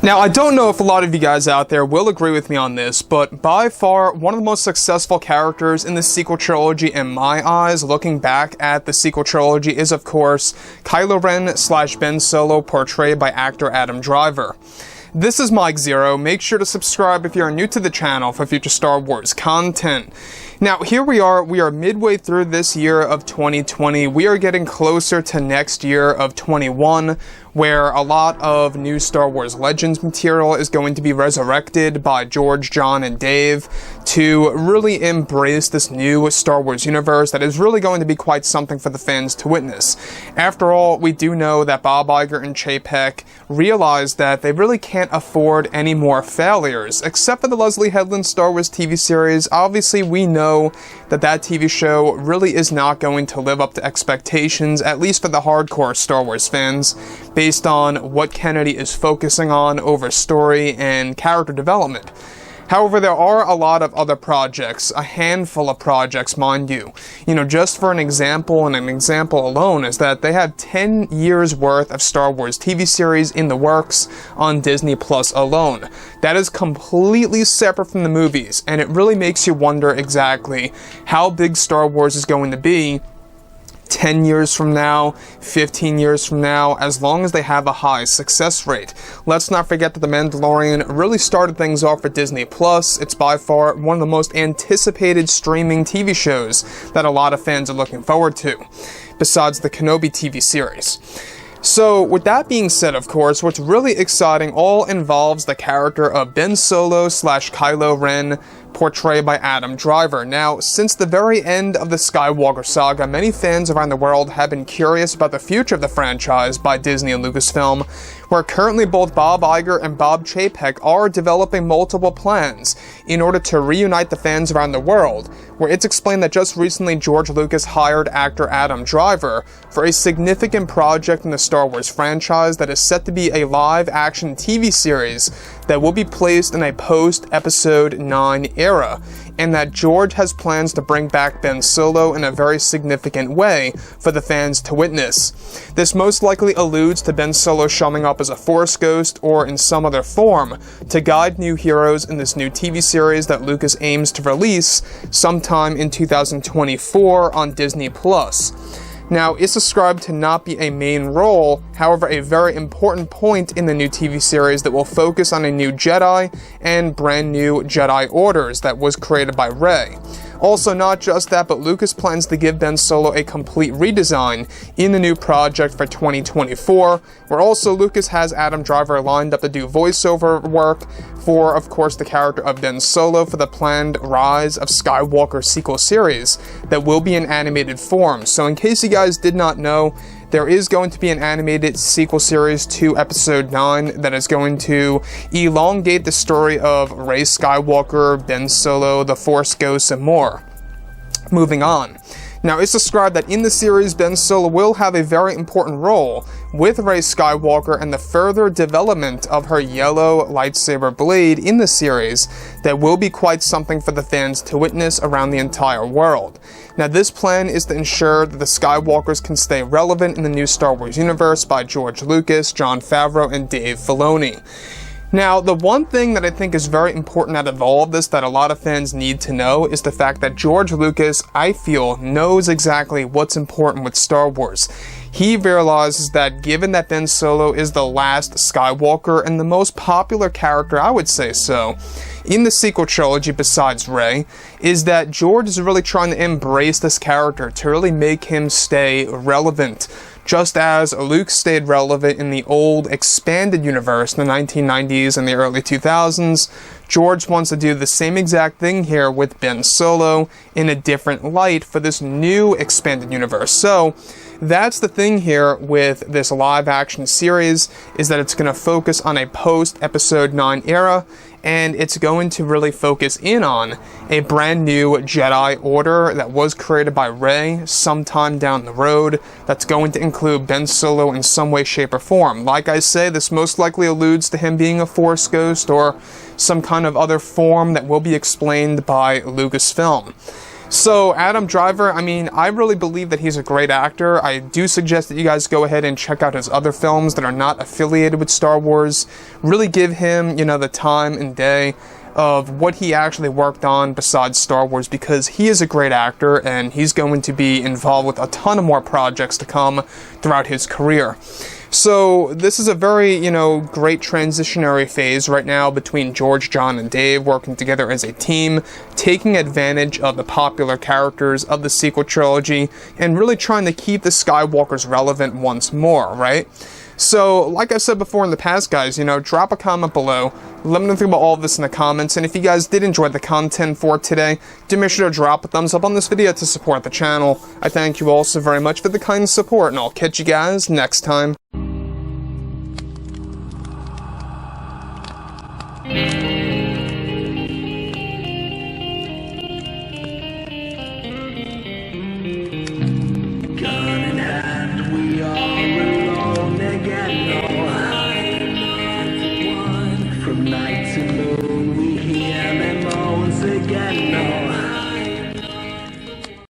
Now, I don't know if a lot of you guys out there will agree with me on this, but by far, one of the most successful characters in the sequel trilogy in my eyes, looking back at the sequel trilogy, is of course Kylo Ren / Ben Solo, portrayed by actor Adam Driver. This is Mike Zero. Make sure to subscribe if you're new to the channel for future Star Wars content. Now, here we are midway through this year of 2020. We are getting closer to next year of 21, where a lot of new Star Wars Legends material is going to be resurrected by George, John, and Dave to really embrace this new Star Wars universe that is really going to be quite something for the fans to witness. After all, we do know that Bob Iger and Chapek realized that they really can't afford any more failures, except for the Leslie Headland Star Wars TV series. Obviously, we know that TV show really is not going to live up to expectations, at least for the hardcore Star Wars fans, based on what Kennedy is focusing on over story and character development. However, there are a lot of other projects, a handful of projects, mind you. Just for an example, and an example alone, is that they have 10 years worth of Star Wars TV series in the works on Disney Plus alone. That is completely separate from the movies, and it really makes you wonder exactly how big Star Wars is going to be 10 years from now, 15 years from now, as long as they have a high success rate. Let's not forget that The Mandalorian really started things off for Disney Plus. It's by far one of the most anticipated streaming TV shows that a lot of fans are looking forward to, besides the Kenobi TV series. So, with that being said, of course, what's really exciting all involves the character of Ben Solo / Kylo Ren, portrayed by Adam Driver. Now, since the very end of the Skywalker saga, many fans around the world have been curious about the future of the franchise by Disney and Lucasfilm, where currently both Bob Iger and Bob Chapek are developing multiple plans in order to reunite the fans around the world, where it's explained that just recently George Lucas hired actor Adam Driver for a significant project in the Star Wars franchise that is set to be a live-action TV series that will be placed in a post-Episode 9 era, and that George has plans to bring back Ben Solo in a very significant way for the fans to witness. This most likely alludes to Ben Solo showing up as a Force ghost or in some other form to guide new heroes in this new TV series that Lucas aims to release sometime in 2024 on Disney Plus. Now, it's described to not be a main role, however, a very important point in the new TV series that will focus on a new Jedi and brand new Jedi orders that was created by Rey. Also, not just that, but Lucas plans to give Ben Solo a complete redesign in the new project for 2024, where also Lucas has Adam Driver lined up to do voiceover work for, of course, the character of Ben Solo for the planned Rise of Skywalker sequel series that will be in animated form. So in case you guys did not know, there is going to be an animated sequel series to Episode 9 that is going to elongate the story of Rey Skywalker, Ben Solo, the Force Ghosts, and more. Moving on. Now, it's described that in the series, Ben Solo will have a very important role with Rey Skywalker and the further development of her yellow lightsaber blade in the series that will be quite something for the fans to witness around the entire world. Now, this plan is to ensure that the Skywalkers can stay relevant in the new Star Wars universe by George Lucas, Jon Favreau, and Dave Filoni. Now, the one thing that I think is very important out of all of this that a lot of fans need to know is the fact that George Lucas, I feel, knows exactly what's important with Star Wars. He realizes that given that Ben Solo is the last Skywalker and the most popular character, I would say so, in the sequel trilogy besides Rey, is that George is really trying to embrace this character to really make him stay relevant. Just as Luke stayed relevant in the old expanded universe in the 1990s and the early 2000s, George wants to do the same exact thing here with Ben Solo in a different light for this new expanded universe. So, that's the thing here with this live-action series, is that it's going to focus on a post-Episode 9 era, and it's going to really focus in on a brand new Jedi Order that was created by Rey sometime down the road that's going to include Ben Solo in some way, shape, or form. Like I say, this most likely alludes to him being a Force ghost or some kind of other form that will be explained by Lucasfilm. So, Adam Driver, I mean, I really believe that he's a great actor. I do suggest that you guys go ahead and check out his other films that are not affiliated with Star Wars. Really give him, you know, the time and day of what he actually worked on besides Star Wars, because he is a great actor and he's going to be involved with a ton of more projects to come throughout his career. So this is a very, you know, great transitionary phase right now between George, John, and Dave working together as a team, taking advantage of the popular characters of the sequel trilogy, and really trying to keep the Skywalkers relevant once more, right? So, like I said before in the past, guys, you know, drop a comment below. Let me know about all of this in the comments, and if you guys did enjoy the content for today, do make sure to drop a thumbs up on this video to support the channel. I thank you all so very much for the kind support, and I'll catch you guys next time.